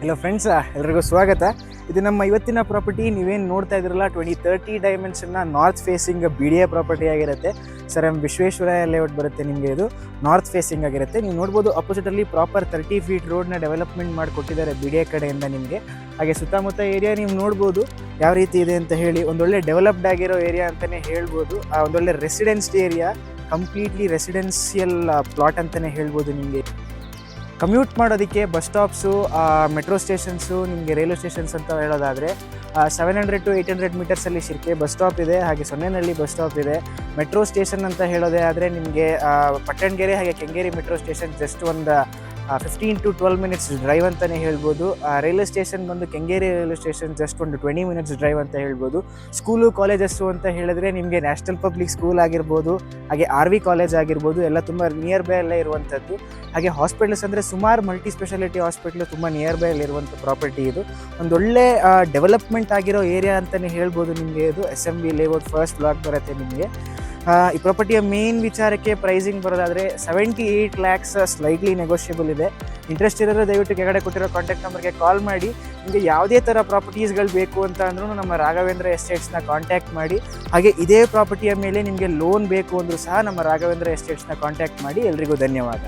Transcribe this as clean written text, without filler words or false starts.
Hello friends, ಎಲ್ರಿಗೂ ಸ್ವಾಗತ. ಇದು ನಮ್ಮ ಇವತ್ತಿನ ಪ್ರಾಪರ್ಟಿ. ನೀವೇನು ನೋಡ್ತಾ ಇದ್ರಲ್ಲ 2030 ಡೈಮೆನ್ಷನ್ನ ನಾರ್ತ್ ಫೇಸಿಂಗ್ BDA ಪ್ರಾಪರ್ಟಿ ಆಗಿರುತ್ತೆ. ಸರ್ ವಿಶ್ವೇಶ್ವರಯ್ಯ ಲೇಔಟ್ ಬರುತ್ತೆ. ನಿಮಗೆ ಇದು ನಾರ್ತ್ ಫೇಸಿಂಗ್ ಆಗಿರುತ್ತೆ. ನೀವು ನೋಡ್ಬೋದು ಅಪೋಸಿಟಲ್ಲಿ ಪ್ರಾಪರ್ 30 ಫೀಟ್ ರೋಡ್ನ ಡೆವಲಪ್ಮೆಂಟ್ ಮಾಡಿಕೊಟ್ಟಿದ್ದಾರೆ BDA ಕಡೆಯಿಂದ ನಿಮಗೆ. ಹಾಗೆ ಸುತ್ತಮುತ್ತ ಏರಿಯಾ ನೀವು ನೋಡ್ಬೋದು ಯಾವ ರೀತಿ ಇದೆ ಅಂತ ಹೇಳಿ. ಒಂದೊಳ್ಳೆ ಡೆವಲಪ್ಡ್ ಆಗಿರೋ ಏರಿಯಾ ಅಂತಲೇ ಹೇಳ್ಬೋದು. ಒಂದೊಳ್ಳೆ ರೆಸಿಡೆನ್ಸ್ಡ್ ಏರಿಯಾ, ಕಂಪ್ಲೀಟ್ಲಿ ರೆಸಿಡೆನ್ಸಿಯಲ್ ಪ್ಲಾಟ್ ಅಂತಲೇ ಹೇಳ್ಬೋದು. ನಿಮಗೆ ಕಮ್ಯೂಟ್ ಮಾಡೋದಕ್ಕೆ ಬಸ್ ಸ್ಟಾಪ್ಸು, ಮೆಟ್ರೋ ಸ್ಟೇಷನ್ಸು, ನಿಮಗೆ ರೈಲ್ವೆ ಸ್ಟೇಷನ್ಸ್ ಅಂತ ಹೇಳೋದಾದರೆ 700 to 800 ಮೀಟರ್ಸಲ್ಲಿ ಶಿರ್ಕೆ ಬಸ್ ಸ್ಟಾಪ್ ಇದೆ. ಹಾಗೆ ಸೊನ್ನೆನಹಳ್ಳಿ ಬಸ್ ಸ್ಟಾಪ್ ಇದೆ. ಮೆಟ್ರೋ ಸ್ಟೇಷನ್ ಅಂತ ಹೇಳೋದೇ ಆದರೆ ನಿಮಗೆ ಪಟ್ಟಣಗೆರೆ ಹಾಗೆ ಕೆಂಗೇರಿ ಮೆಟ್ರೋ ಸ್ಟೇಷನ್ ಜಸ್ಟ್ ಒಂದು 15 to 12 ಮಿನಿಟ್ಸ್ ಡ್ರೈವ್ ಅಂತಲೇ ಹೇಳ್ಬೋದು. ರೈಲ್ವೆ ಸ್ಟೇಷನ್ ಬಂದು ಕೆಂಗೇರಿ ರೈಲ್ವೆ ಸ್ಟೇಷನ್ ಜಸ್ಟ್ ಒಂದು 20 ಮಿನಿಟ್ಸ್ ಡ್ರೈವ್ ಅಂತ ಹೇಳ್ಬೋದು. ಸ್ಕೂಲು ಕಾಲೇಜಸ್ಸು ಅಂತ ಹೇಳಿದ್ರೆ ನಿಮಗೆ ನ್ಯಾಷನಲ್ ಪಬ್ಲಿಕ್ ಸ್ಕೂಲ್ ಆಗಿರ್ಬೋದು, ಹಾಗೆ RV ಕಾಲೇಜ್ ಆಗಿರ್ಬೋದು, ಎಲ್ಲ ತುಂಬ ನಿಯರ್ ಬೈ ಅಲ್ಲೇ ಇರುವಂಥದ್ದು. ಹಾಗೆ ಹಾಸ್ಪಿಟಲ್ಸ್ ಅಂದರೆ ಸುಮಾರು ಮಲ್ಟಿ ಸ್ಪೆಷಾಲಿಟಿ ಹಾಸ್ಪಿಟ್ಲು ತುಂಬ ನಿಯರ್ ಬೈ ಅಲ್ಲಿರುವಂಥ ಪ್ರಾಪರ್ಟಿ. ಇದು ಒಂದೊಳ್ಳೆ ಡೆವಲಪ್ಮೆಂಟ್ ಆಗಿರೋ ಏರಿಯಾ ಅಂತಲೇ ಹೇಳ್ಬೋದು. ನಿಮಗೆ ಇದು SMB ಲೇಔಟ್ ಫಸ್ಟ್ ಬ್ಲಾಕ್ ಬರುತ್ತೆ. ನಿಮಗೆ ಈ ಪ್ರಾಪರ್ಟಿಯ ಮೇನ್ ವಿಚಾರಕ್ಕೆ ಪ್ರೈಸಿಂಗ್ ಬರೋದಾದರೆ 78 lakhs ಸ್ಲೈಟ್ಲಿ ನೆಗೋಷಿಯಬಲ್ ಇದೆ. ಇಂಟ್ರೆಸ್ಟ್ ಇರೋರು ದಯವಿಟ್ಟು ಕೆಳಗಡೆ ಕೊಟ್ಟಿರೋ ಕಾಂಟ್ಯಾಕ್ಟ್ ನಂಬರ್ಗೆ ಕಾಲ್ ಮಾಡಿ. ನಿಮಗೆ ಯಾವುದೇ ಥರ ಪ್ರಾಪರ್ಟೀಸ್ಗಳು ಬೇಕು ಅಂತ ಅಂದ್ರೂ ನಮ್ಮ ರಾಘವೇಂದ್ರ ಎಸ್ಟೇಟ್ಸ್ನ ಕಾಂಟ್ಯಾಕ್ಟ್ ಮಾಡಿ. ಹಾಗೆ ಇದೇ ಪ್ರಾಪರ್ಟಿಯ ಮೇಲೆ ನಿಮಗೆ ಲೋನ್ ಬೇಕು ಅಂದರೂ ಸಹ ನಮ್ಮ ರಾಘವೇಂದ್ರ ಎಸ್ಟೇಟ್ಸ್ನ ಕಾಂಟ್ಯಾಕ್ಟ್ ಮಾಡಿ. ಎಲ್ರಿಗೂ ಧನ್ಯವಾದ.